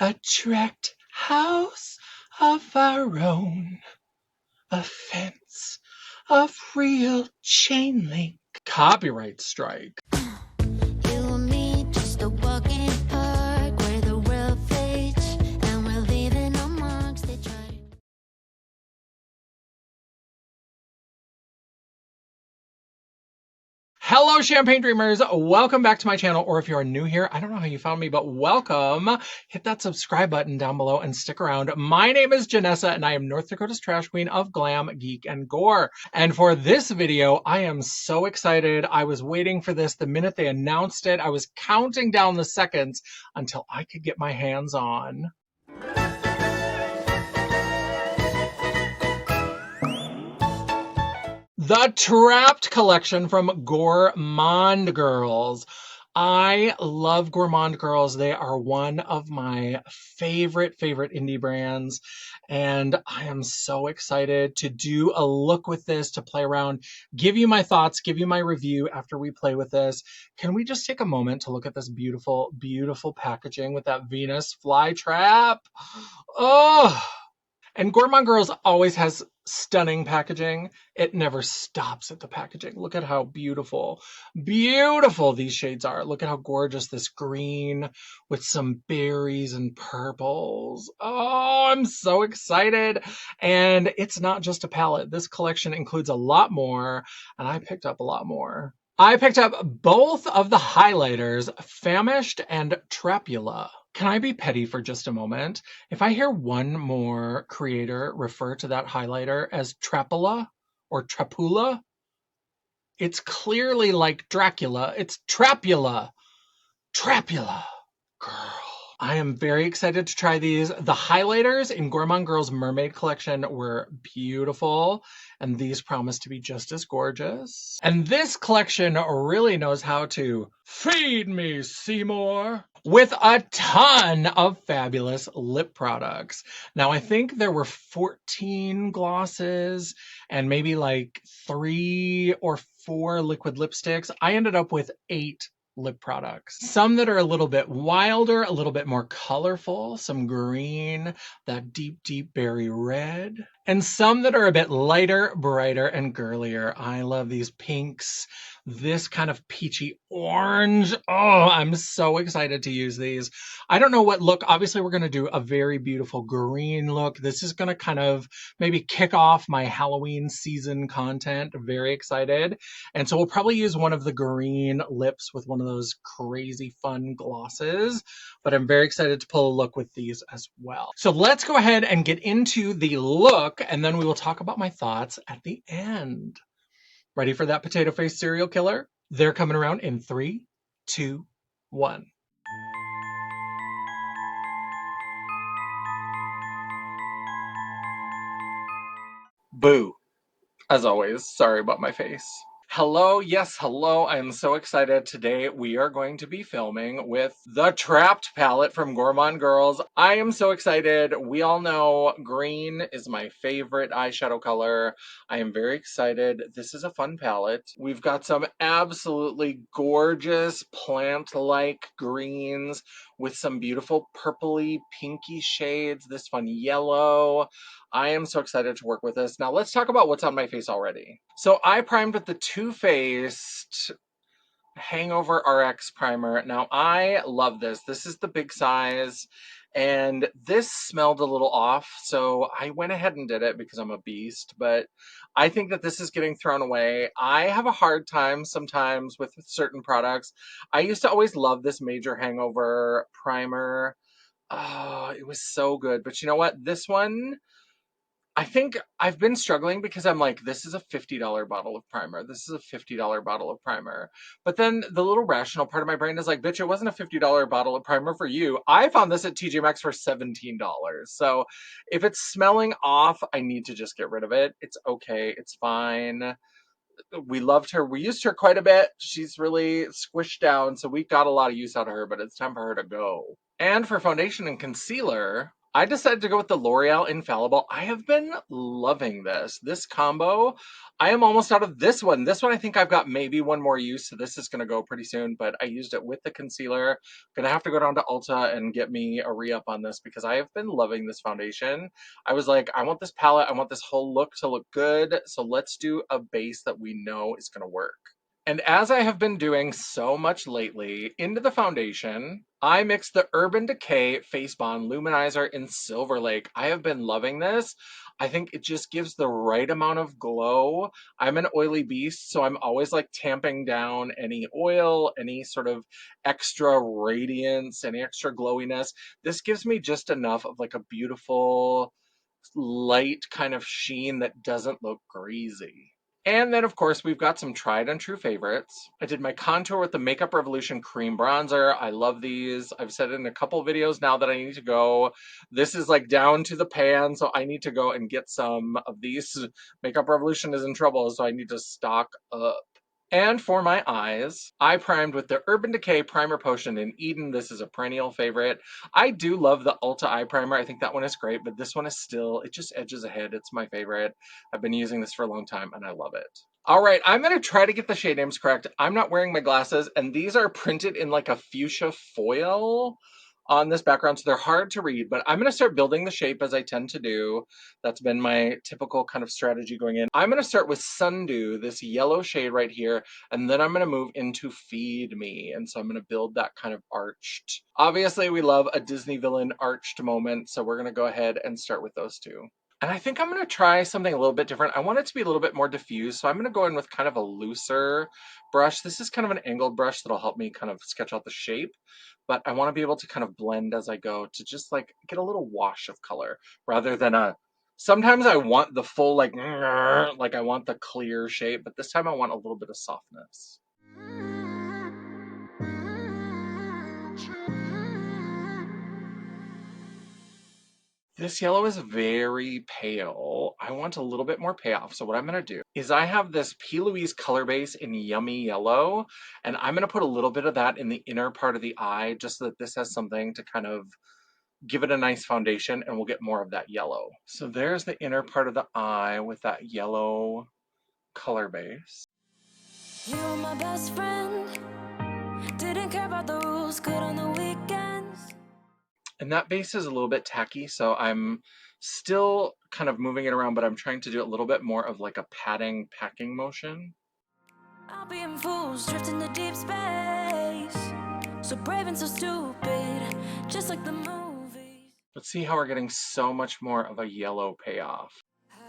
Attract house of our own. A fence of real chain link. Copyright strike. You and me, just a walking park where the world fades, and we're leaving our marks they try. Hello, Champagne Dreamers. Welcome back to my channel, or if you're new here, I don't know how you found me, but welcome. Hit that subscribe button down below and stick around. My name is Janessa, and I am North Dakota's trash queen of glam, geek, and gore. And for this video, I am so excited. I was waiting for this the minute they announced it. I was counting down the seconds until I could get my hands on the Trapped collection from Gourmande Girls. I love Gourmande Girls. They are one of my favorite indie brands, and I am so excited to do a look with this, to play around, give you my thoughts, give you my review after we play with this. Can we just take a moment to look at this beautiful, beautiful packaging with that Venus flytrap? Oh! And Gourmande Girls always has stunning packaging. It never stops at the packaging. Look at how beautiful, beautiful these shades are. Look at how gorgeous this green with some berries and purples. Oh, I'm so excited. And it's not just a palette. This collection includes a lot more, and I picked up a lot more. I picked up both of the highlighters, Famished and Trapula. Can I be petty for just a moment? If I hear one more creator refer to that highlighter as Trapula or Trapula, it's clearly like Dracula. It's Trapula. Trapula. Girl. I am very excited to try these. The highlighters in Gourmande Girls Mermaid Collection were beautiful, and these promise to be just as gorgeous. And this collection really knows how to feed me, Seymour, with a ton of fabulous lip products. Now, I think there were 14 glosses and maybe like 3 or 4 liquid lipsticks. I ended up with 8 lip products. Some that are a little bit wilder, a little bit more colorful, some green, that deep berry red, and some that are a bit lighter, brighter, and girlier. I love these pinks, this kind of peachy orange. Oh, I'm so excited to use these. I don't know what look. Obviously, we're going to do a very beautiful green look. This is going to kind of maybe kick off my Halloween season content. Very excited. And so we'll probably use one of the green lips with one of those crazy fun glosses, but I'm very excited to pull a look with these as well. So let's go ahead and get into the look, and then we will talk about my thoughts at the end. Ready for that potato face serial killer? They're coming around in 3, 2, 1. Boo. As always, sorry about my face. Hello, yes, hello. I'm so excited. Today we are going to be filming with the Trapped palette from Gourmande Girls. I am so excited. We all know green is my favorite eyeshadow color. I am very excited. This is a fun palette. We've got some absolutely gorgeous plant-like greens with some beautiful purpley, pinky shades, this fun yellow. I am so excited to work with this. Now let's talk about what's on my face already. So I primed with the Too Faced Hangover RX primer. Now I love this. This is the big size, and this smelled a little off, so I went ahead and did it because I'm a beast, but I think that this is getting thrown away. I have a hard time sometimes with certain products. I used to always love this Major Hangover primer. Oh, it was so good. But you know what? This one, I think I've been struggling because I'm like, this is a $50 bottle of primer. This is a $50 bottle of primer. But then the little rational part of my brain is like, bitch, it wasn't a $50 bottle of primer for you. I found this at TJ Maxx for $17. So if it's smelling off, I need to just get rid of it. It's okay. It's fine. We loved her. We used her quite a bit. She's really squished down, so we got a lot of use out of her, but it's time for her to go. And for foundation and concealer, I decided to go with the L'Oreal Infallible. I have been loving this. This combo, I am almost out of this one. This one, I think I've got maybe one more use, so this is going to go pretty soon, but I used it with the concealer. Going to have to go down to Ulta and get me a re-up on this because I have been loving this foundation. I was like, I want this palette, I want this whole look to look good, so let's do a base that we know is going to work. And as I have been doing so much lately, into the foundation, I mixed the Urban Decay Face Bond Luminizer in Silver Lake. I have been loving this. I think it just gives the right amount of glow. I'm an oily beast, so I'm always like tamping down any oil, any sort of extra radiance, any extra glowiness. This gives me just enough of like a beautiful, light kind of sheen that doesn't look greasy. And then, of course, we've got some tried and true favorites. I did my contour with the Makeup Revolution Cream Bronzer. I love these. I've said in a couple videos now that I need to go. This is like down to the pan, so I need to go and get some of these. Makeup Revolution is in trouble, so I need to stock up. And for my eyes, I primed with the Urban Decay Primer Potion in Eden. This is a perennial favorite. I do love the Ulta Eye Primer. I think that one is great, but this one is still, it just edges ahead. It's my favorite. I've been using this for a long time and I love it. All right, I'm going to try to get the shade names correct. I'm not wearing my glasses, and these are printed in like a fuchsia foil on this background, so they're hard to read, but I'm going to start building the shape as I tend to do. That's been my typical kind of strategy going in. I'm going to start with Sundew, this yellow shade right here, and then I'm going to move into Feed Me, and so I'm going to build that kind of arched. Obviously, we love a Disney villain arched moment, so we're going to go ahead and start with those two. And I think I'm going to try something a little bit different. I want it to be a little bit more diffuse, so I'm going to go in with kind of a looser brush. This is kind of an angled brush that'll help me kind of sketch out the shape, but I want to be able to kind of blend as I go to just like get a little wash of color rather than a, sometimes I want the full like I want the clear shape, but this time I want a little bit of softness. This yellow is very pale. I want a little bit more payoff. So what I'm going to do is I have this P. Louise color base in Yummy Yellow, and I'm going to put a little bit of that in the inner part of the eye just so that this has something to kind of give it a nice foundation, and we'll get more of that yellow. So there's the inner part of the eye with that yellow color base. You were my best friend. Didn't care about the rules, good on the weekends. And that base is a little bit tacky, so I'm still kind of moving it around, but I'm trying to do a little bit more of like a padding, packing motion. I'll be in fools, drifting to deep space. So brave and so stupid, just like the movies. Let's see how we're getting so much more of a yellow payoff.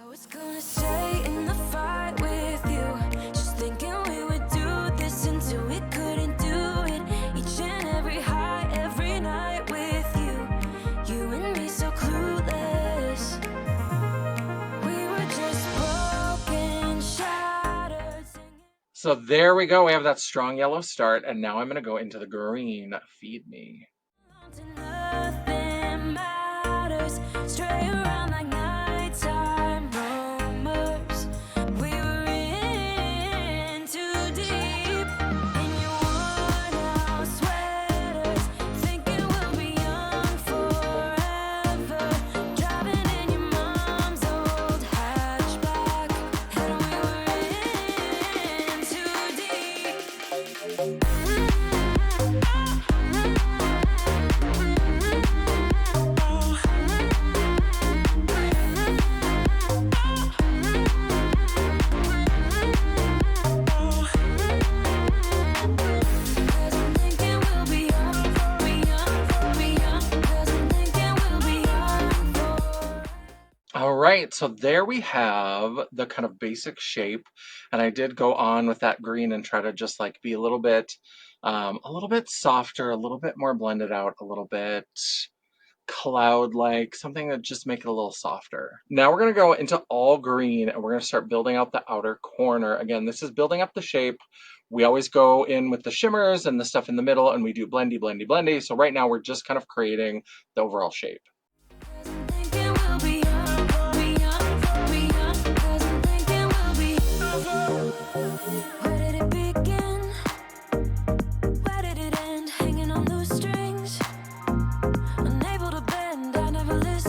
I was gonna stay in the fight with you, just thinking we would do this until we couldn't do it. Each and every high, every night with you, you and me so clueless. We were just broken, shattered, singing. So there we go. We have that strong yellow start, and now I'm going to go into the green Feed Me. To nothing matters, stray around like nighttime rumors. We were in too deep in your worn-out sweaters, thinking we'll be young forever, driving in your mom's old hatchback, and we were in too deep. All right, so there we have the kind of basic shape, and I did go on with that green and try to just like be a little bit softer, a little bit more blended out, a little bit cloud-like, something that just make it a little softer. Now we're gonna go into all green and we're gonna start building out the outer corner. Again, this is building up the shape. We always go in with the shimmers and the stuff in the middle and we do blendy, blendy, blendy. So right now we're just kind of creating the overall shape. Where did it begin? Where did it end? Hanging on those strings, unable to bend. I never listened.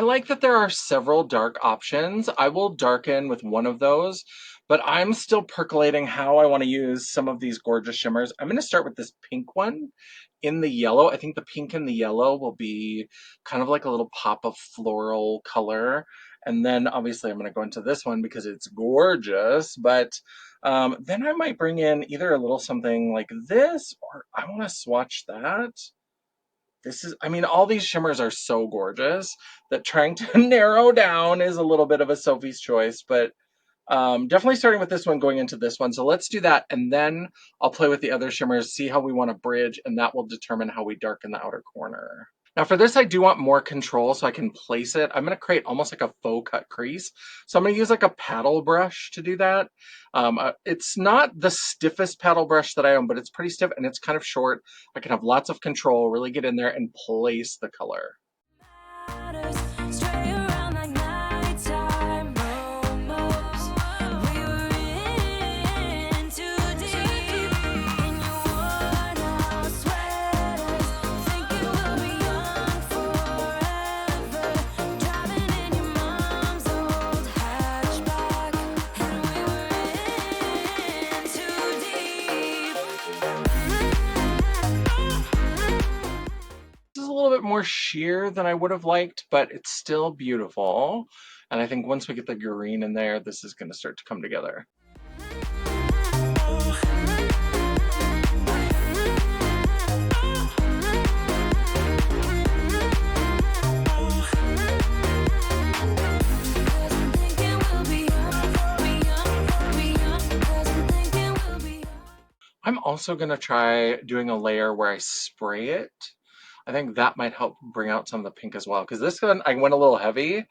like that there are several dark options. I will darken with one of those, but I'm still percolating how I want to use some of these gorgeous shimmers. I'm going to start with this pink one in the yellow. I think the pink and the yellow will be kind of like a little pop of floral color. And then obviously I'm going to go into this one because it's gorgeous, but then I might bring in either a little something like this, or I want to swatch that. This is, I mean, all these shimmers are so gorgeous that trying to narrow down is a little bit of a Sophie's choice, but definitely starting with this one, going into this one. So let's do that, and then I'll play with the other shimmers, see how we want to bridge, and that will determine how we darken the outer corner. Now for this, I do want more control so I can place it. I'm going to create almost like a faux cut crease. So I'm going to use like a paddle brush to do that. It's not the stiffest paddle brush that I own, but it's pretty stiff and it's kind of short. I can have lots of control, really get in there and place the color. A little bit more sheer than I would have liked, but it's still beautiful. And I think once we get the green in there, this is going to start to come together. I'm also going to try doing a layer where I spray it. I think that might help bring out some of the pink as well, because this one I went a little heavy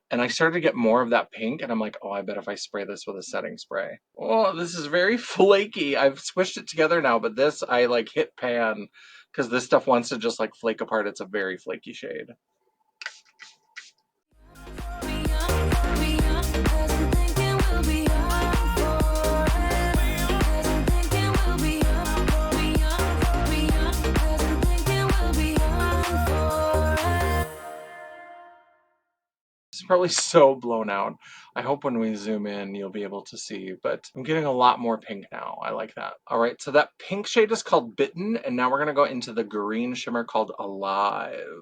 and I started to get more of that pink, and I'm like, oh, I bet if I spray this with a setting spray. Oh, this is very flaky. I've squished it together now, but this I like hit pan because this stuff wants to just like flake apart. It's a very flaky shade. It's probably so blown out. I hope when we zoom in you'll be able to see, but I'm getting a lot more pink now. I like that. All right, so that pink shade is called Bitten, and now we're gonna go into the green shimmer called Alive.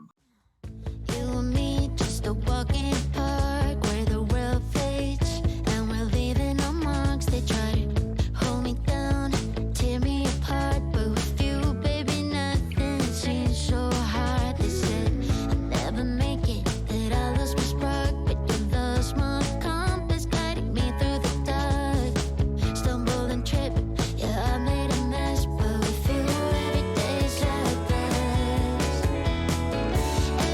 You and me, just a walk in the park where the world fades, and we're leaving no marks. They try to hold me down, tear me apart, but with you, baby, nothing seems so hard. They said I'd never make it, that I lost my spark, but your love, small compass, guiding me through the dark. Stumble and trip, yeah, I made a mess, but with you, every day's like this.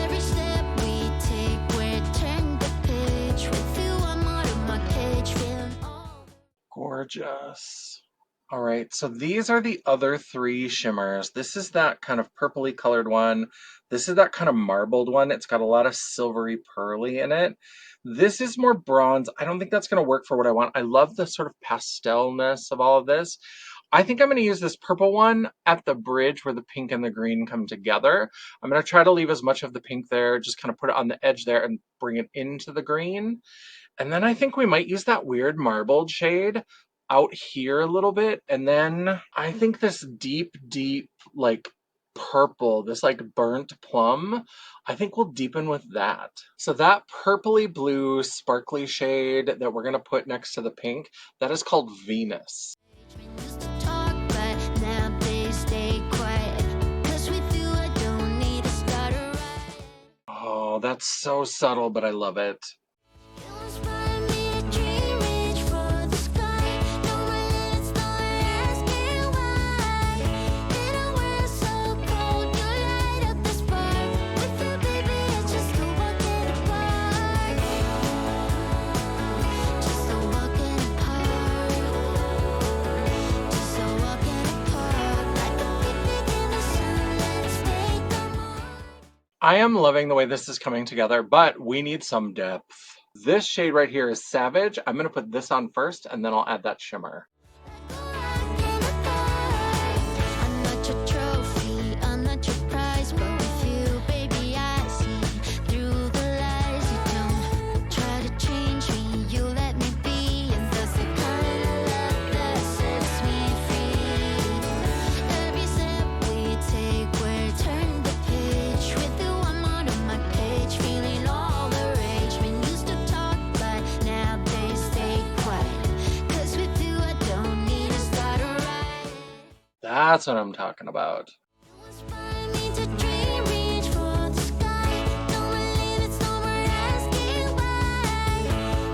Every step we take, we're turning the page. With you, I'm out of my cage, feeling all. Gorgeous. All right, so these are the other three shimmers. This is that kind of purpley colored one. This is that kind of marbled one. It's got a lot of silvery pearly in it. This is more bronze. I don't think that's going to work for what I want. I love the sort of pastelness of all of this. I think I'm going to use this purple one at the bridge where the pink and the green come together. I'm going to try to leave as much of the pink there, just kind of put it on the edge there and bring it into the green. And then I think we might use that weird marbled shade out here a little bit. And then I think this deep, deep, like purple, this like burnt plum, I think we'll deepen with that. So that purpley blue sparkly shade that we're gonna put next to the pink, that is called Venus. Used to talk, but now they stay quiet. 'Cause with you, I don't need to start a riot. Oh, that's so subtle, but I love it. You inspire me to dream, reach for the sky. No limits, no asking why. In a world so cold, you light up the spark. With you, baby, it's just a walk in the park. Just a walk in the park. Just a walk in the park. Like a picnic in the sun, let's take the mark. I am loving the way this is coming together, but we need some depth. This shade right here is Savage. I'm gonna put this on first and then I'll add that shimmer. I'm not your trophy, I'm not your prize, but with you, baby, I see through the lies. That's what I'm talking about. Inspire me to dream, reach for the sky. Don't believe it's no more asking why.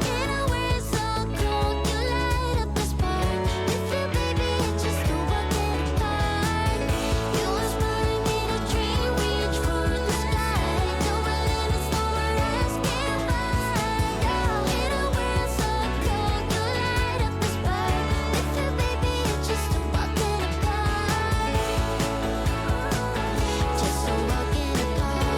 In a world so cold, you light up the spark. With you, baby, it's just a walking apart. You inspire me to dream, reach for the sky. Don't believe it's no more asking why. In a world so cold, you light up the spark. With you, baby, it's just a walking apart. Just a walking apart.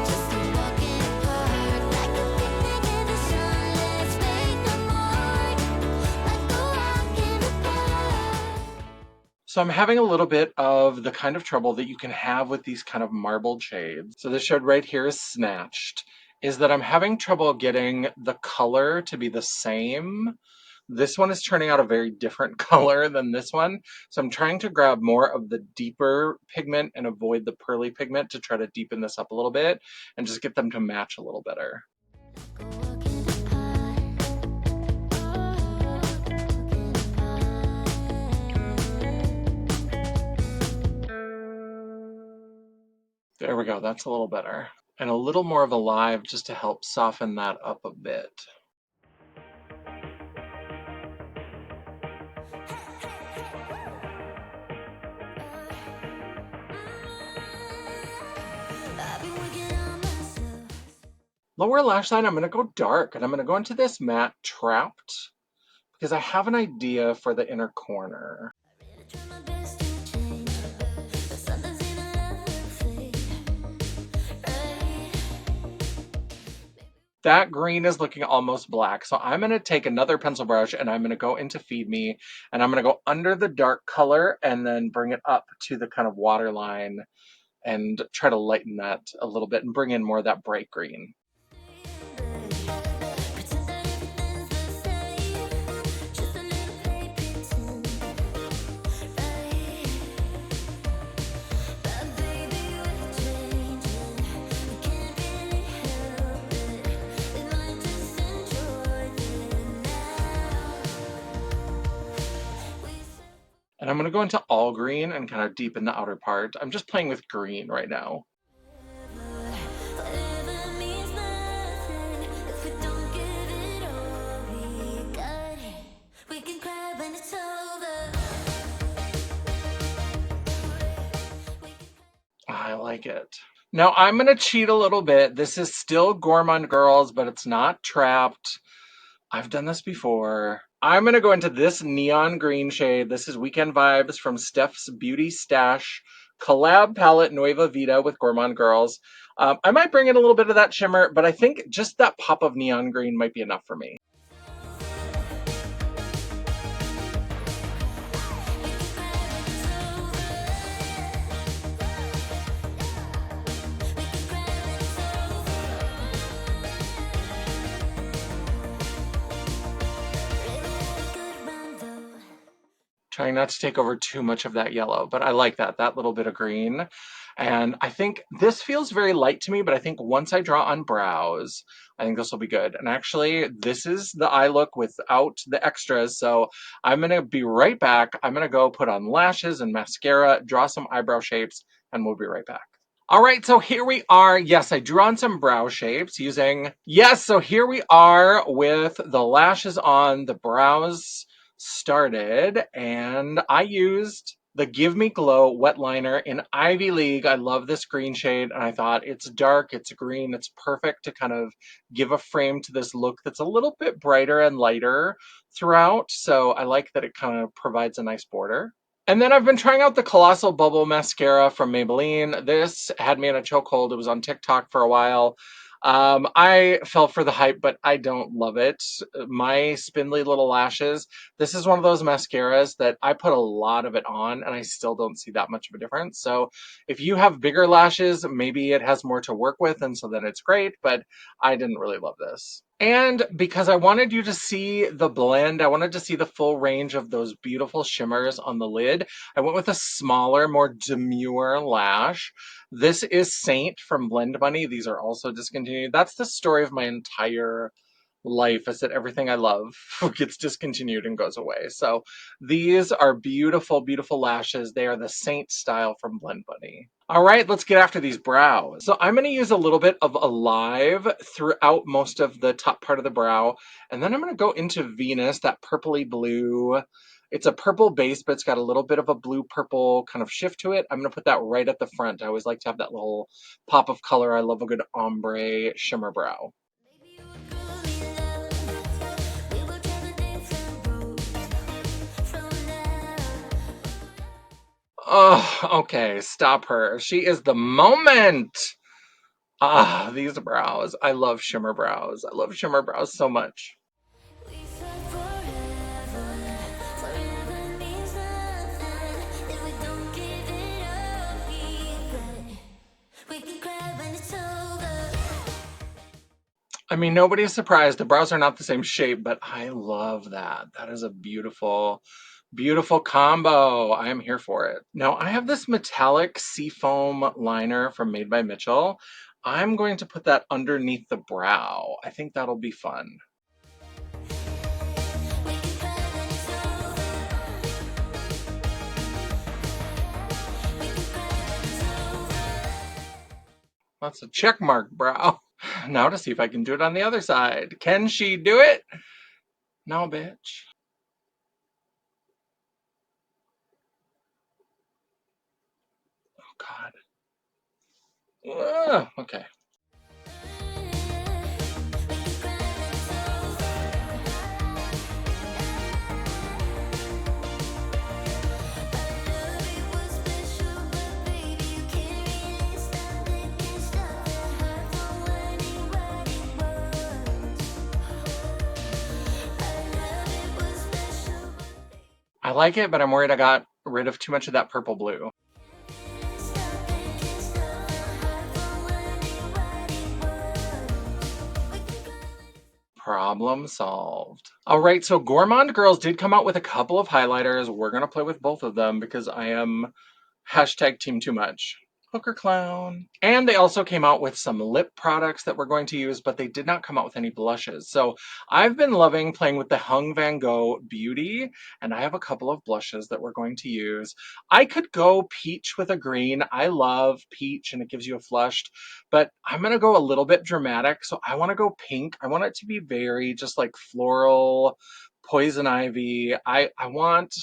Just a walking apart. Like a picnic in the sun. Let's make the mark. Like a walking apart. So I'm having a little bit of the kind of trouble that you can have with these kind of marbled shades. So this shade right here is Snatched, is that I'm having trouble getting the color to be the same. This one is turning out a very different color than this one. So I'm trying to grab more of the deeper pigment and avoid the pearly pigment to try to deepen this up a little bit and just get them to match a little better. Like a walking apart. There we go, that's a little better. And a little more of a live just to help soften that up a bit. I've been working on myself. Lower lash line, I'm going to go dark, and I'm going to go into this matte Trapped because I have an idea for the inner corner. Really try my best to change, but something's in a love fade. Right. That green is looking almost black, so I'm going to take another pencil brush and I'm going to go into Feed Me, and I'm going to go under the dark color and then bring it up to the kind of waterline and try to lighten that a little bit and bring in more of that bright green. Pretend that everything's the same. Just a little play pretend. Right. But baby, we're changing. We can't really help it. We might just enjoy it now. And I'm going to go into all green and kind of deepen the outer part. I'm just playing with green right now. Whatever means nothing if we don't give it all we got. We can cry when it's over. I like it. Now I'm going to cheat a little bit. This is still Gourmande Girls, but it's not Trapped. I've done this before. I'm going to go into this neon green shade. This is Weekend Vibes from Steph's Beauty Stash collab palette Nueva Vida with Gourmande Girls. I might bring in a little bit of that shimmer, but I think just that pop of neon green might be enough for me. Trying not to take over too much of that yellow, but I like that little bit of green. And I think this feels very light to me, but I think once I draw on brows, I think this will be good. And actually, this is the eye look without the extras, so I'm gonna be right back. I'm gonna go put on lashes and mascara, draw some eyebrow shapes, and we'll be right back. All right, so here we are. Yes, I drew on some brow shapes so here we are with the lashes on, the brows started, and I used the Give Me Glow wet liner in Ivy League. I love this green shade, and I thought it's dark, it's green, it's perfect to kind of give a frame to this look that's a little bit brighter and lighter throughout, so I like that it kind of provides a nice border. And then I've been trying out the Colossal Bubble Mascara from Maybelline. This had me in a chokehold. It was on TikTok for a while. I fell for the hype, but I don't love it. My spindly little lashes, this is one of those mascaras that I put a lot of it on and I still don't see that much of a difference. So if you have bigger lashes, maybe it has more to work with and so then it's great, but I didn't really love this. And because I wanted you to see the blend, I wanted to see the full range of those beautiful shimmers on the lid, I went with a smaller, more demure lash. This is Saint from Blend Money. These are also discontinued. That's the story of my entire life is that everything I love gets discontinued and goes away. So these are beautiful, beautiful lashes. They are the Saint style from Blend Bunny. All right, let's get after these brows. So I'm going to use a little bit of Alive throughout most of the top part of the brow. And then I'm going to go into Venus, that purpley blue. It's a purple base, but it's got a little bit of a blue purple kind of shift to it. I'm going to put that right at the front. I always like to have that little pop of color. I love a good ombre shimmer brow. Oh, okay, stop her. She is the moment. Ah, these brows. I love shimmer brows. I love shimmer brows so much. We said forever, forever means nothing if we don't give it up. We can cry when it's over. I mean, nobody's surprised. The brows are not the same shape, but I love that. That is a beautiful, beautiful combo. I am here for it. Now, I have this metallic seafoam liner from Made by Mitchell. I'm going to put that underneath the brow. I think that'll be fun. We can cry when it's over. We can cry when it's over. That's a check mark brow. Now to see if I can do it on the other side. Can she do it? No, bitch. Oh, God. Ugh, okay. I like it, but I'm worried I got rid of too much of that purple blue. Problem solved. All right, so Gourmande Girls did come out with a couple of highlighters. We're going to play with both of them because I am hashtag team too much. Hooker clown. And they also came out with some lip products that we're going to use, but they did not come out with any blushes. So I've been loving playing with the Hung Van Gogh Beauty, and I have a couple of blushes that we're going to use. I could go peach with a green. I love peach and it gives you a flushed, but I'm going to go a little bit dramatic. So I want to go pink. I want it to be very just like floral, poison ivy. I want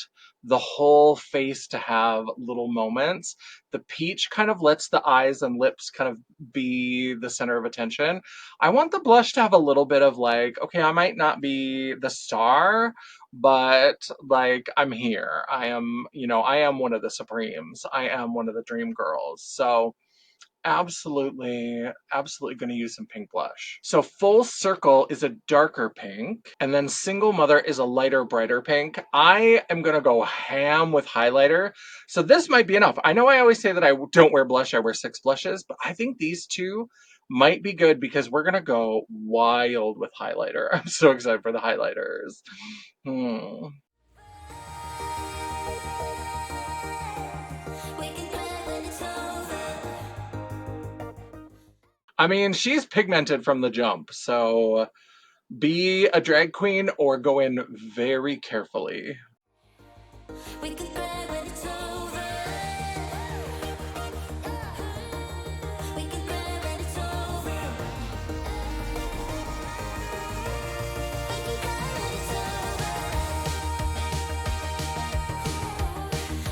the whole face to have little moments. The peach kind of lets the eyes and lips kind of be the center of attention. I want the blush to have a little bit of like, okay, I might not be the star, but like I'm here. I am, I am one of the Supremes. I am one of the Dream Girls. So absolutely, absolutely going to use some pink blush. So Full Circle is a darker pink, and then Single Mother is a lighter, brighter pink. I am going to go ham with highlighter. So this might be enough. I know I always say that I don't wear blush, I wear 6 blushes, but I think these two might be good because we're going to go wild with highlighter. I'm so excited for the highlighters. I mean, she's pigmented from the jump, so be a drag queen or go in very carefully. We can cry when it's over. We can cry when it's over. We can cry when it's over.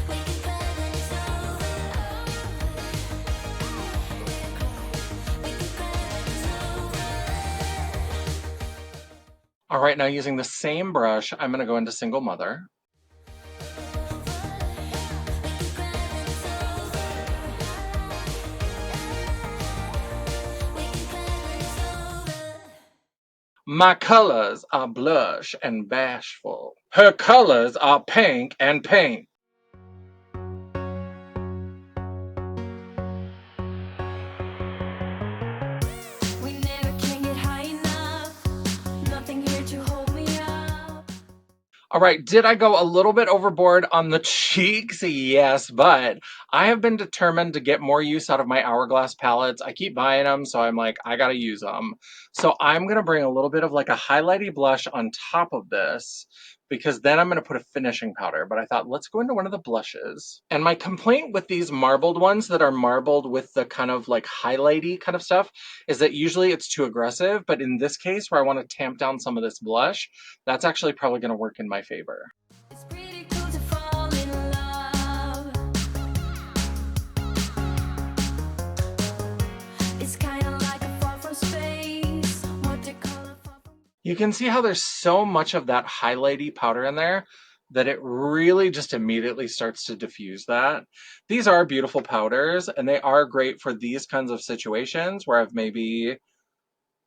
We can cry when it's over. We can cry when it's over. All right, now using the same brush, I'm going to go into Single Mother. My colors are blush and bashful. Her colors are pink and pink. We never can get high enough. Nothing here to hold me up. All right, did I go a little bit overboard on the cheeks? Yes, but I have been determined to get more use out of my Hourglass palettes. I keep buying them, so I'm like, I gotta use them. So I'm going to bring a little bit of like a highlighty blush on top of this because then I'm going to put a finishing powder. But I thought, let's go into one of the blushes. And my complaint with these marbled ones that are marbled with the kind of like highlighty kind of stuff is that usually it's too aggressive. But in this case where I want to tamp down some of this blush, that's actually probably going to work in my favor. It's pretty cool to fall in love. It's kind of like a fall from space. What they call a fall from... You can see how there's so much of that highlighty powder in there that it really just immediately starts to diffuse that. These are beautiful powders and they are great for these kinds of situations where I've maybe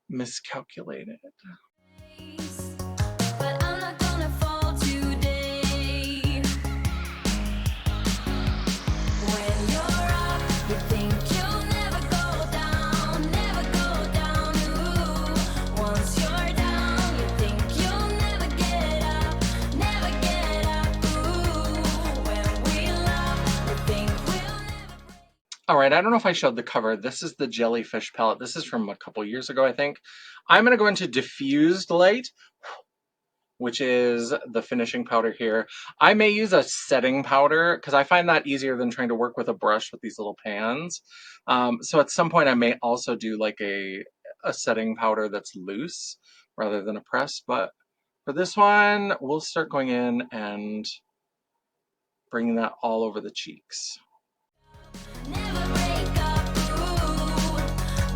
miscalculated. But I'm not gonna fall today. When you're up, you think you'll never go down, never go down. Ooh. Once you're down, you think you'll never get up, never get up. Ooh. When we love, we think we'll never break. All right, I don't know if I showed the cover. This is the Jellyfish palette. This is from a couple years ago, I think. I'm going to go into Diffused Light, which is the finishing powder here. I may use a setting powder because I find that easier than trying to work with a brush with these little pans. So at some point I may also do like a setting powder that's loose rather than a press. But for this one, we'll start going in and bringing that all over the cheeks. Never break up, ooh.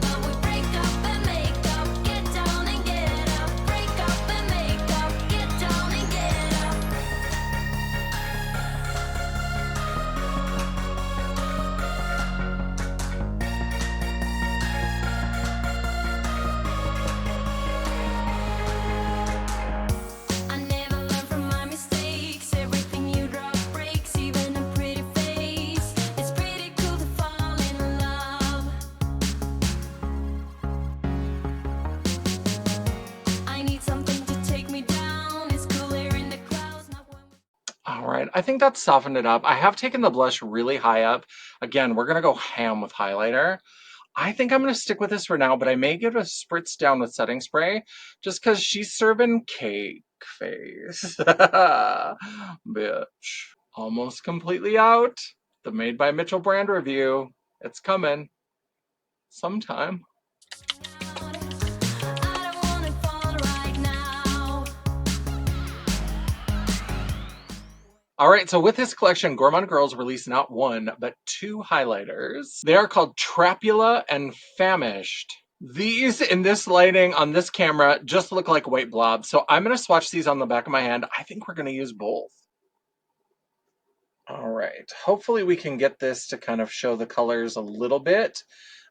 But we break up and make up, get down and get up. Break up and make up, get down and get up. I never learn from my mistakes. Everything you drop breaks, even a pretty face. It's pretty cool to fall in love. I need something to take me down. It's cooler in the clouds, not when we... All right, I think that's softened it up. I have taken the blush really high up. Again, we're gonna go ham with highlighter. I think I'm gonna stick with this for now, but I may give a spritz down with setting spray just because she's serving cake face. Bitch. Almost completely out. The Made by Mitchell brand review. It's coming. Sometime. I don't wanna fall right now. All right, so with this collection, Gourmande Girls released not one, but two highlighters. They are called Trapula and Famished. These, in this lighting on this camera, just look like white blobs. So I'm going to swatch these on the back of my hand. I think we're going to use both. All right, hopefully we can get this to kind of show the colors a little bit.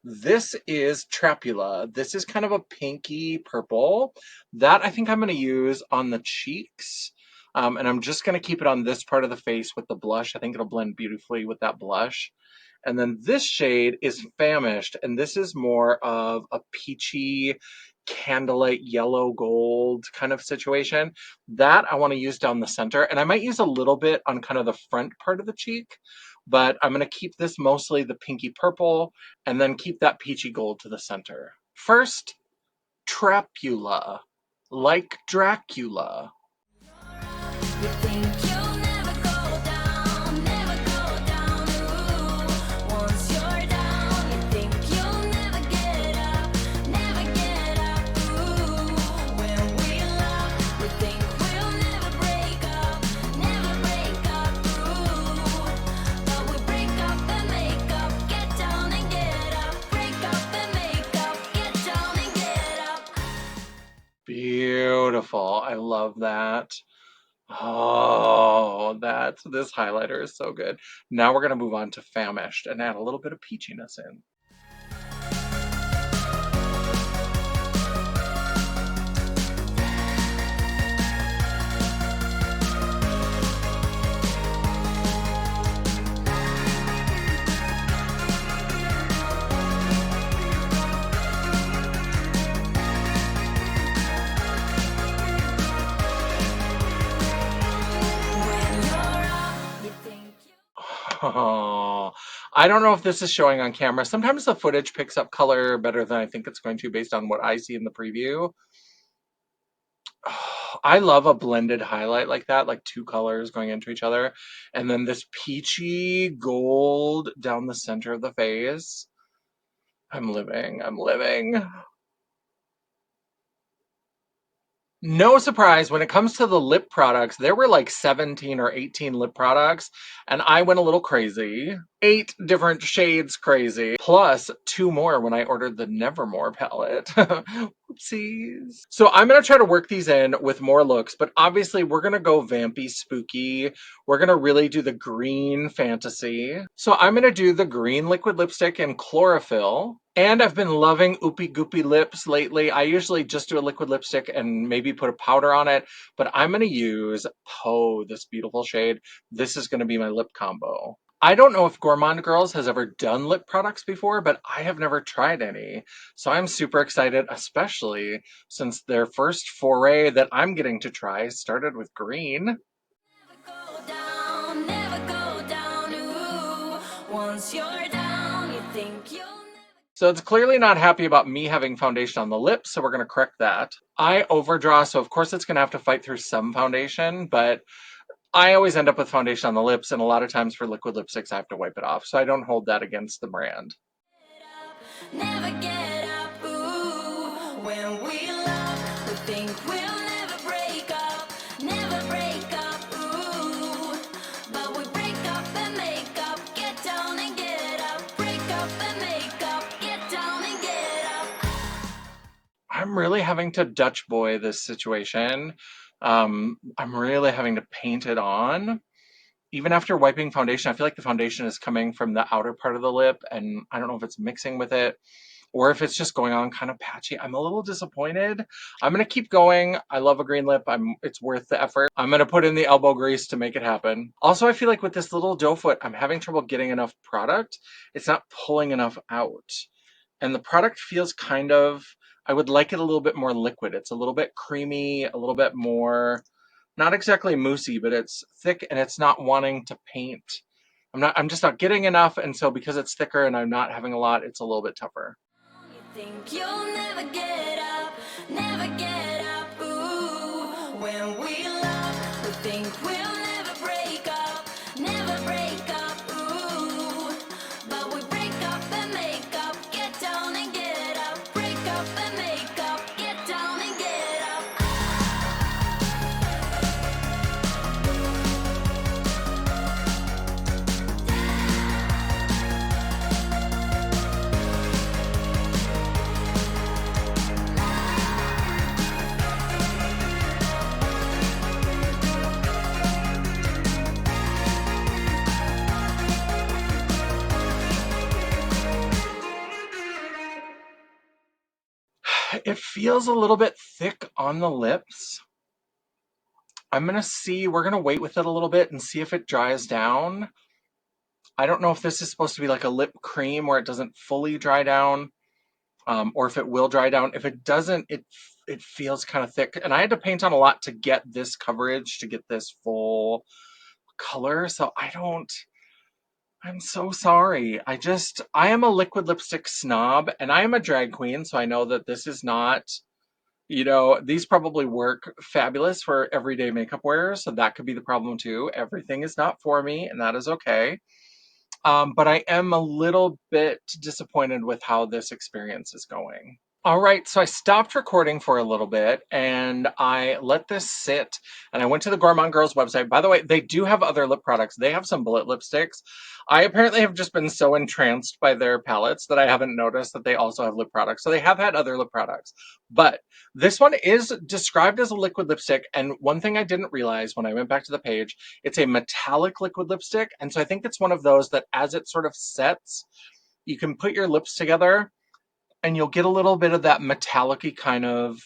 This is Trapula. This is kind of a pinky purple. That I think I'm going to use on the cheeks. And I'm just going to keep it on this part of the face with the blush. I think it'll blend beautifully with that blush. And then this shade is Famished, and this is more of a peachy, candlelight yellow gold kind of situation. That I want to use down the center, and I might use a little bit on kind of the front part of the cheek, but I'm going to keep this mostly the pinky purple, and then keep that peachy gold to the center. First, Trapula, like Dracula. You think you'll never go down, never go down. Ooh. Once you're down, you think you'll never get up, never get up. Ooh. When we love, we think we'll never break up, never break up. Ooh. But we break up and make up, get down and get up. Break up and make up, get down and get up. Beautiful. I love that. Oh, this highlighter is so good. Now we're going to move on to Famished and add a little bit of peachiness in. When you're up, you think you... Oh, I don't know if this is showing on camera. Sometimes the footage picks up color better than I think it's going to based on what I see in the preview. I love a blended highlight like that, like two colors going into each other. And then this peachy gold down the center of the face. I'm living. I'm living. No surprise, when it comes to the lip products, there were like 17 or 18 lip products, and I went a little crazy. 8 different shades crazy, plus 2 more when I ordered the Nevermore palette. Oopsies. So I'm going to try to work these in with more looks, but obviously we're going to go vampy spooky. We're going to really do the green fantasy. So I'm going to do the green liquid lipstick in Chlorophyll. And I've been loving Oopie Goopy lips lately. I usually just do a liquid lipstick and maybe put a powder on it, but I'm going to use Poe, this beautiful shade. This is going to be my lip combo. I don't know if Gourmande Girls has ever done lip products before, but I have never tried any. So I'm super excited, especially since their first foray that I'm getting to try started with green. Never go down, ooh. Once you're down, you think you'll never. So it's clearly not happy about me having foundation on the lips, so we're going to correct that. I overdraw, so of course it's going to have to fight through some foundation, but I always end up with foundation on the lips, and a lot of times for liquid lipsticks I have to wipe it off, so I don't hold that against the brand. Never get up, ooh. When we love, we think we'll never break up. Never break up, ooh. But we break up and make up. Get down and get up. Break up and make up. Get down and get up. I'm really having to Dutch boy this situation. I'm really having to paint it on. Even after wiping foundation, I feel like the foundation is coming from the outer part of the lip, and I don't know if it's mixing with it or if it's just going on kind of patchy. I'm a little disappointed. I'm gonna keep going. I love a green lip. It's worth the effort. I'm gonna put in the elbow grease to make it happen. Also, I feel like with this little doe foot, I'm having trouble getting enough product. It's not pulling enough out. And the product feels kind of, I would like it a little bit more liquid. It's a little bit creamy, a little bit more, not exactly moussey, but it's thick and it's not wanting to paint. I'm just not getting enough. And so because it's thicker and I'm not having a lot, it's a little bit tougher. You think you'll never get up. Never get up, ooh. When we love, we think we'll never break up. Never break up, ooh. But we break up and make up. Get down and get up. Break up and make up. Get down and get up. It feels a little bit thick on the lips. I'm gonna see, we're gonna wait with it a little bit and see if it dries down. I don't know if this is supposed to be like a lip cream where it doesn't fully dry down, or if it will dry down. If it doesn't, it feels kind of thick. And I had to paint on a lot to get this coverage, to get this full color. So I'm so sorry. I am a liquid lipstick snob and I am a drag queen. So I know that this is not, these probably work fabulous for everyday makeup wearers. So that could be the problem too. Everything is not for me and that is okay. But I am a little bit disappointed with how this experience is going. All right, so I stopped recording for a little bit and I let this sit and I went to the Gourmande Girls website. By the way, they do have other lip products. They have some bullet lipsticks. I apparently have just been so entranced by their palettes that I haven't noticed that they also have lip products. So they have had other lip products, but this one is described as a liquid lipstick. And one thing I didn't realize when I went back to the page, it's a metallic liquid lipstick. And so I think it's one of those that as it sort of sets, you can put your lips together and you'll get a little bit of that metallic-y kind of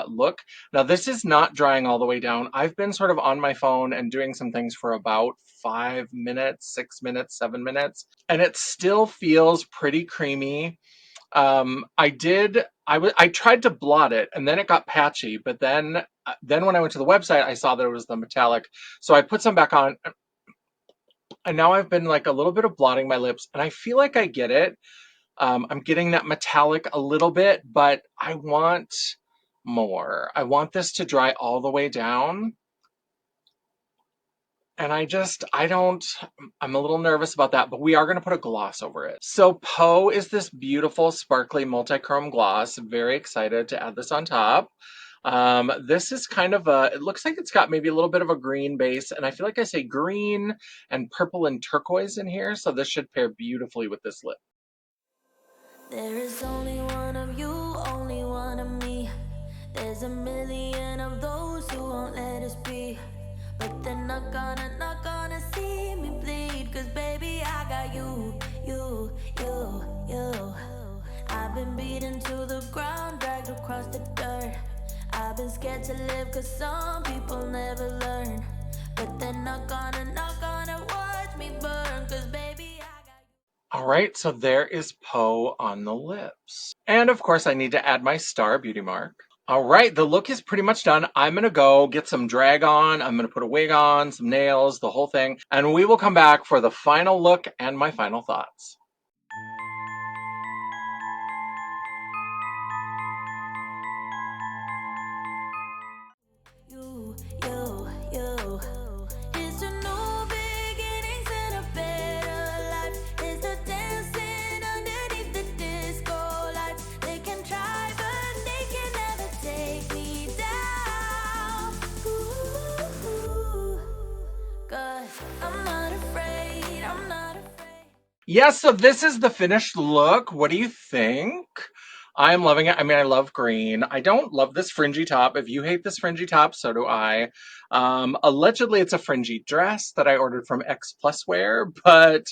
look. Now, this is not drying all the way down. I've been sort of on my phone and doing some things for about 5 minutes, 6 minutes, 7 minutes, and it still feels pretty creamy. I tried to blot it and then it got patchy, but then when I went to the website, I saw that it was the metallic. So I put some back on And now I've been like a little bit of blotting my lips, and I feel like I get it. I'm getting that metallic a little bit, but I want more. I want this to dry all the way down. And I don't, I'm a little nervous about that, but we are going to put a gloss over it. So Poe is this beautiful, sparkly, multi-chrome gloss. Very excited to add this on top. This is kind of it looks like it's got maybe a little bit of a green base, and I feel like I say green and purple and turquoise in here, so this should pair beautifully with this lip. There is only one of you, only one of me. There's a million of those who won't let us be. But they're not gonna see me bleed. Cause baby, I got you, you. I've been beaten to the ground, dragged across the dirt. I've been scared to live cause some people never learn. But they're not gonna watch me burn. Cause baby, I got you. All right, so there is Poe on the lips. And of course, I need to add my star beauty mark. All right, the look is pretty much done. I'm gonna go get some drag on. I'm gonna put a wig on, some nails, the whole thing. And we will come back for the final look and my final thoughts. You. It's a new beginnings and a better life. It's the dancing underneath the disco lights. They can try, but they can never take me down. Ooh, 'cause I'm not afraid. I'm not afraid. Yes, so this is the finished look. What do you think? I'm loving it. I mean, I love green. I don't love this fringy top. If you hate this fringy top, so do I. Allegedly, it's a fringy dress that I ordered from X Plus Wear, but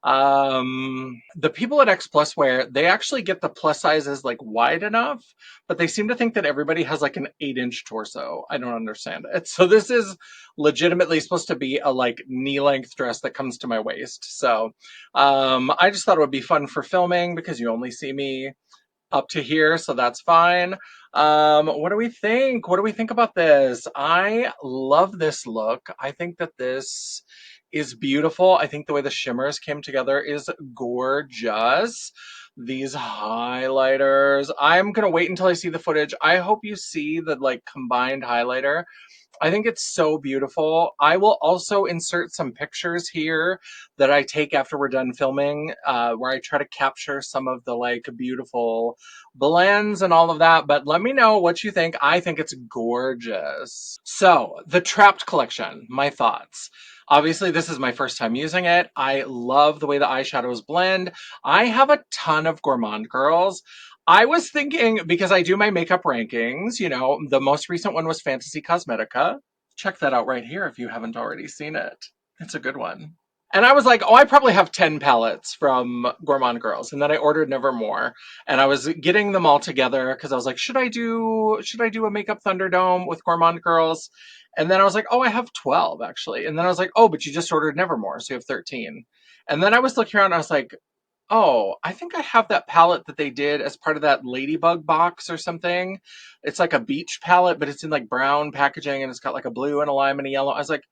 the people at X Plus Wear, they actually get the plus sizes like wide enough, but they seem to think that everybody has like an 8-inch torso. I don't understand it. So this is legitimately supposed to be a like knee length dress that comes to my waist. So I just thought it would be fun for filming because you only see me up to here, so that's fine. What do we think? What do we think about this? I love this look. I think that this is beautiful. I think the way the shimmers came together is gorgeous. These highlighters. I'm gonna wait until I see the footage. I hope you see the like combined highlighter. I think it's so beautiful. I will also insert some pictures here that I take after we're done filming, where I try to capture some of the like beautiful blends and all of that. But let me know what you think. I think it's gorgeous. So, the Trapped collection, my thoughts. Obviously, this is my first time using it. I love the way the eyeshadows blend. I have a ton of Gourmande Girls. I was thinking, because I do my makeup rankings, you know, the most recent one was Fantasy Cosmetica. Check that out right here if you haven't already seen it. It's a good one. And I was like, oh, I probably have 10 palettes from Gourmande Girls. And then I ordered Nevermore. And I was getting them all together because I was like, should I do a makeup Thunderdome with Gourmande Girls? And then I was like, oh, I have 12 actually. And then I was like, oh, but you just ordered Nevermore, so you have 13. And then I was looking around and I was like, oh, I think I have that palette that they did as part of that Ladybug box or something. It's like a beach palette, but it's in like brown packaging and it's got like a blue and a lime and a yellow. I was like,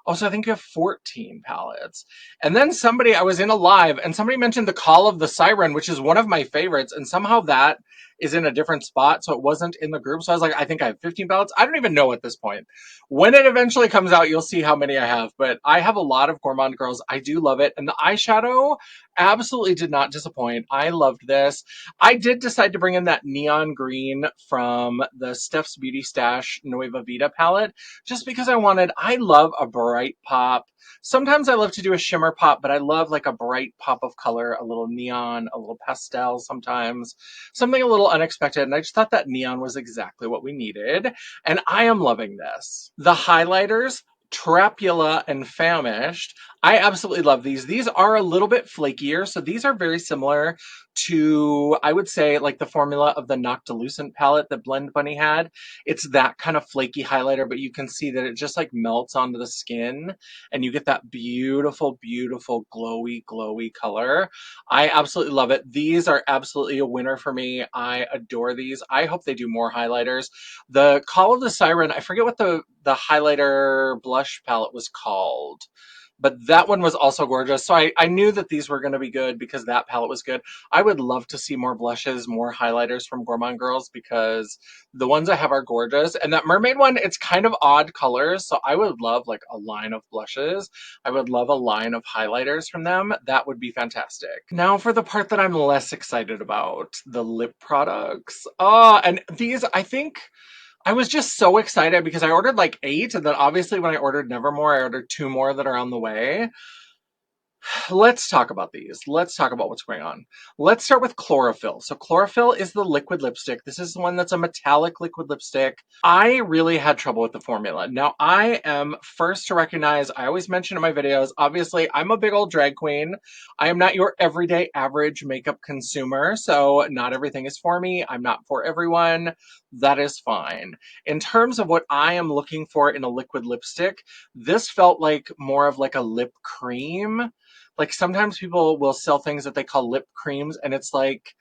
oh, so I think you have 14 palettes. And then I was in a live and somebody mentioned The Call of the Siren, which is one of my favorites. And somehow that is in a different spot. So it wasn't in the group. So I was like, I think I have 15 palettes. I don't even know at this point. When it eventually comes out, you'll see how many I have. But I have a lot of Gourmande Girls. I do love it. And the eyeshadow absolutely did not disappoint. I loved this. I did decide to bring in that neon green from the Steph's Beauty Stash Nueva Vida palette just because I love a bright pop. Sometimes I love to do a shimmer pop, but I love like a bright pop of color, a little neon, a little pastel sometimes, something a little unexpected. And I just thought that neon was exactly what we needed. And I am loving this. The highlighters, Trapula and Famished. I absolutely love these. These are a little bit flakier, so these are very similar to, I would say, like the formula of the Noctilucent palette that Blend Bunny had. It's that kind of flaky highlighter, but you can see that it just like melts onto the skin and you get that beautiful, beautiful glowy, glowy color. I absolutely love it. These are absolutely a winner for me. I adore these. I hope they do more highlighters. The Call of the Siren, I forget what the highlighter blush palette was called. but that one was also gorgeous. So I knew that these were going to be good because that palette was good. I would love to see more blushes, more highlighters from Gourmande Girls because the ones I have are gorgeous. And that mermaid one, it's kind of odd colors. So I would love like a line of blushes. I would love a line of highlighters from them. That would be fantastic. Now for the part that I'm less excited about, the lip products. Oh, and these, I think I was just so excited because I ordered like 8, and then obviously when I ordered Nevermore, I ordered 2 more that are on the way. Let's talk about these. Let's talk about what's going on. Let's start with chlorophyll. So chlorophyll is the liquid lipstick. This is the one that's a metallic liquid lipstick. I really had trouble with the formula. Now I am first to recognize, I always mention in my videos, obviously I'm a big old drag queen. I am not your everyday average makeup consumer. So not everything is for me. I'm not for everyone. That is fine. In terms of what I am looking for in a liquid lipstick, this felt like more of like a lip cream. Like sometimes people will sell things that they call lip creams, and it's like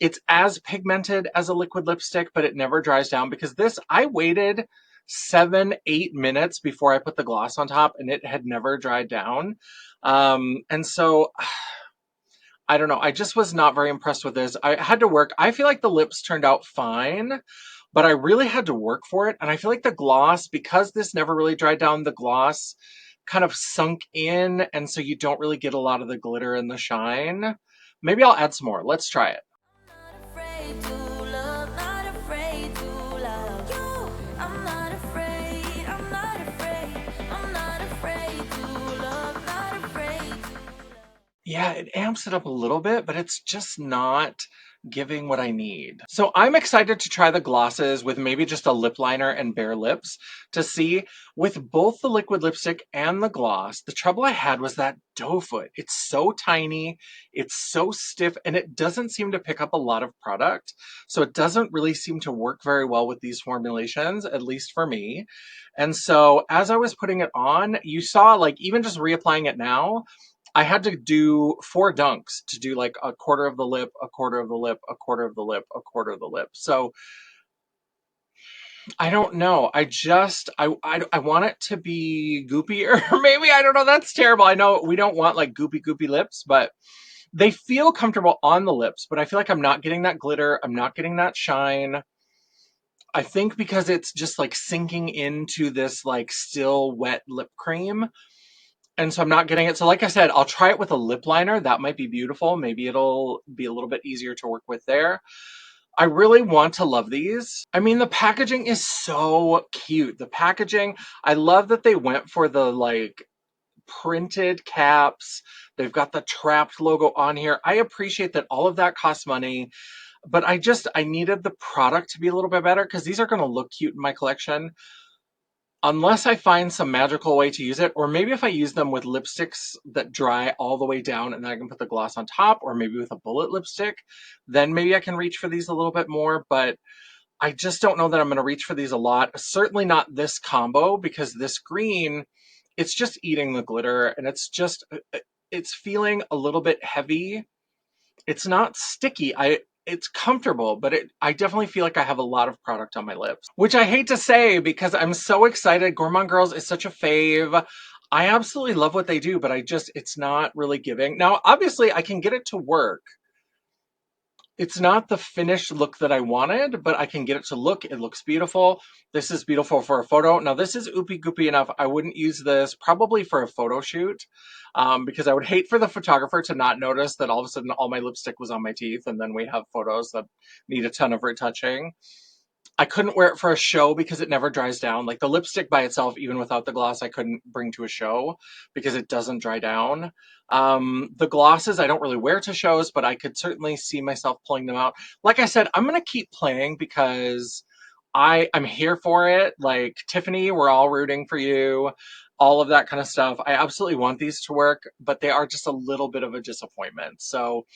it's as pigmented as a liquid lipstick, but it never dries down because this, I waited 7, 8 minutes before I put the gloss on top and it had never dried down. And so I don't know. I just was not very impressed with this. I had to work. I feel like the lips turned out fine, but I really had to work for it. And I feel like the gloss, because this never really dried down, the gloss kind of sunk in. And so you don't really get a lot of the glitter and the shine. Maybe I'll add some more. Let's try it. Not afraid to love, not afraid to love you. I'm not afraid, I'm not afraid, I'm not afraid to love, not afraid to love. Yeah, it amps it up a little bit, but it's just not giving what I need. So I'm excited to try the glosses with maybe just a lip liner and bare lips to see with both the liquid lipstick and the gloss. The trouble I had was that doe foot. It's so tiny, it's so stiff, and it doesn't seem to pick up a lot of product. So it doesn't really seem to work very well with these formulations, at least for me. And so as I was putting it on, you saw like even just reapplying it now, I had to do 4 dunks to do like a quarter of the lip, a quarter of the lip, a quarter of the lip, a quarter of the lip. So I don't know. I want it to be goopier. Maybe, I don't know. That's terrible. I know we don't want like goopy lips, but they feel comfortable on the lips, but I feel like I'm not getting that glitter. I'm not getting that shine. I think because it's just like sinking into this like still wet lip cream. And so I'm not getting it. So like I said, I'll try it with a lip liner. That might be beautiful. Maybe it'll be a little bit easier to work with there. I really want to love these. I mean, the packaging is so cute. The packaging, I love that they went for the like printed caps. They've got the Trapped logo on here. I appreciate that all of that costs money, but I needed the product to be a little bit better because these are going to look cute in my collection. Unless I find some magical way to use it, or maybe if I use them with lipsticks that dry all the way down and then I can put the gloss on top, or maybe with a bullet lipstick, then maybe I can reach for these a little bit more, but I just don't know that I'm going to reach for these a lot. Certainly not this combo, because this green, it's just eating the glitter, and it's feeling a little bit heavy. It's not sticky. It's comfortable, but I definitely feel like I have a lot of product on my lips, which I hate to say because I'm so excited. Gourmande Girls is such a fave. I absolutely love what they do, but it's not really giving. Now, obviously, I can get it to work. It's not the finished look that I wanted, but I can get it to look. It looks beautiful. This is beautiful for a photo. Now, this is oopy goopy enough. I wouldn't use this probably for a photo shoot because I would hate for the photographer to not notice that all of a sudden all my lipstick was on my teeth, and then we have photos that need a ton of retouching. I couldn't wear it for a show because it never dries down. Like the lipstick by itself, even without the gloss, I couldn't bring to a show because it doesn't dry down. The glosses I don't really wear to shows, but I could certainly see myself pulling them out. Like I said, I'm gonna keep playing because I'm here for it. Like Tiffany, we're all rooting for you. All of that kind of stuff. I absolutely want these to work, but they are just a little bit of a disappointment. So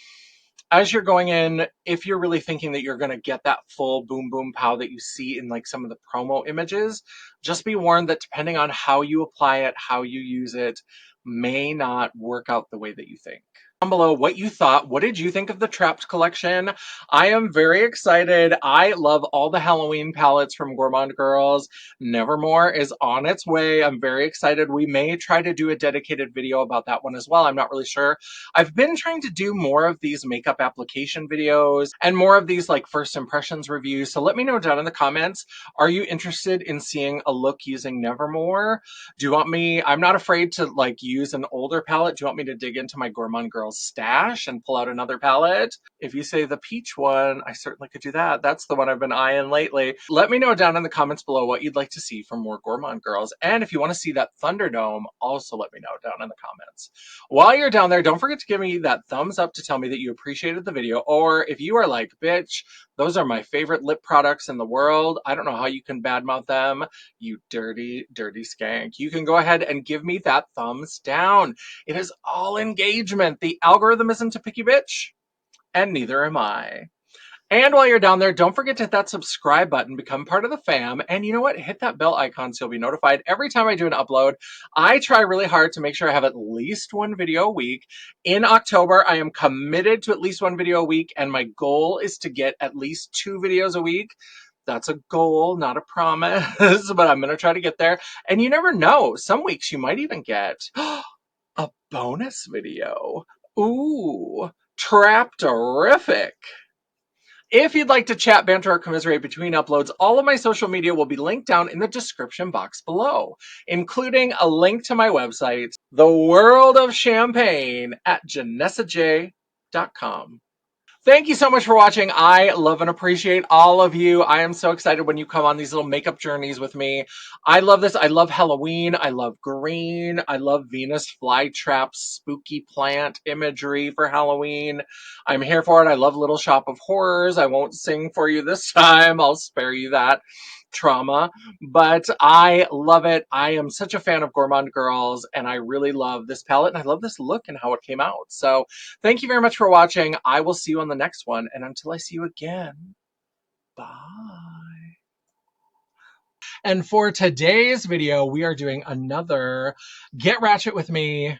as you're going in, if you're really thinking that you're going to get that full boom boom pow that you see in like some of the promo images, just be warned that depending on how you apply it, how you use it, may not work out the way that you think. down below what you thought. What did you think of the Trapped collection? I am very excited. I love all the Halloween palettes from Gourmande Girls. Nevermore is on its way. I'm very excited. We may try to do a dedicated video about that one as well. I'm not really sure. I've been trying to do more of these makeup application videos and more of these like first impressions reviews. So let me know down in the comments. Are you interested in seeing a look using Nevermore? Do you want me, I'm not afraid to like use an older palette. Do you want me to dig into my Gourmande Girls stash and pull out another palette? If you say the peach one, I certainly could do that. That's the one I've been eyeing lately. Let me know down in the comments below what you'd like to see from more Gourmande Girls. And if you want to see that Thunderdome, also let me know down in the comments. While you're down there, don't forget to give me that thumbs up to tell me that you appreciated the video. Or if you are like, bitch, those are my favorite lip products in the world, I don't know how you can badmouth them, you dirty, dirty skank. You can go ahead and give me that thumbs down. It is all engagement. The algorithm isn't a picky bitch, and neither am I. And while you're down there, don't forget to hit that subscribe button, become part of the fam, and you know what? Hit that bell icon so you'll be notified every time I do an upload. I try really hard to make sure I have at least one video a week. In October, I am committed to at least one video a week, and my goal is to get at least 2 videos a week. That's a goal, not a promise, but I'm going to try to get there. And you never know. Some weeks you might even get a bonus video. Ooh, trap-terrific. If you'd like to chat, banter, or commiserate between uploads, all of my social media will be linked down in the description box below, including a link to my website, The World of Champagne at janessaj.com. Thank you so much for watching. I love and appreciate all of you. I am so excited when you come on these little makeup journeys with me. I love this. I love Halloween. I love green. I love Venus flytrap spooky plant imagery for Halloween. I'm here for it. I love Little Shop of Horrors. I won't sing for you this time. I'll spare you that trauma, but I love it. I am such a fan of Gourmande Girls, and I really love this palette, and I love this look and how it came out. So thank you very much for watching. I will see you on the next one, and until I see you again, bye. And for today's video, we are doing another Get Ratchet with Me.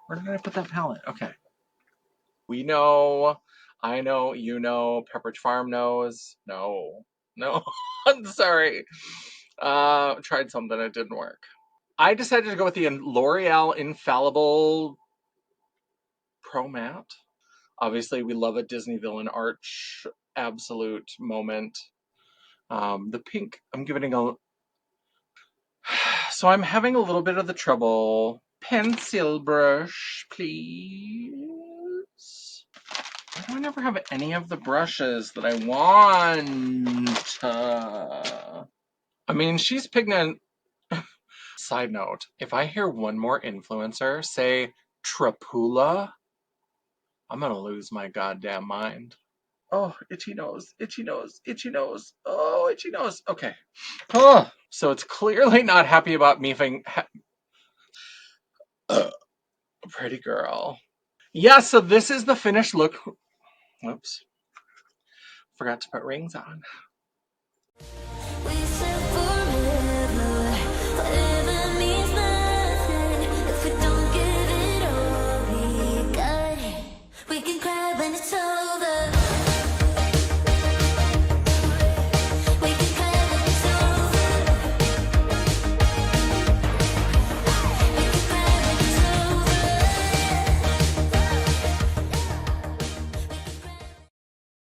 Where did I put that palette? Okay. We know, I know, you know, Pepperidge Farm knows. No, I'm sorry. Tried something, it didn't work. I decided to go with the L'Oreal Infallible Pro Matte. Obviously, we love a Disney villain arch absolute moment. The pink, I'm giving a... So I'm having a little bit of the trouble. Pencil brush, please. Why do I never have any of the brushes that I want? I mean, she's pigment. Side note, if I hear one more influencer say Trapula, I'm gonna lose my goddamn mind. Oh, itchy nose, itchy nose, itchy nose. Oh, itchy nose. Okay. Oh, so it's clearly not happy about me being pretty girl. Yeah, so this is the finished look. Whoops. Forgot to put rings on.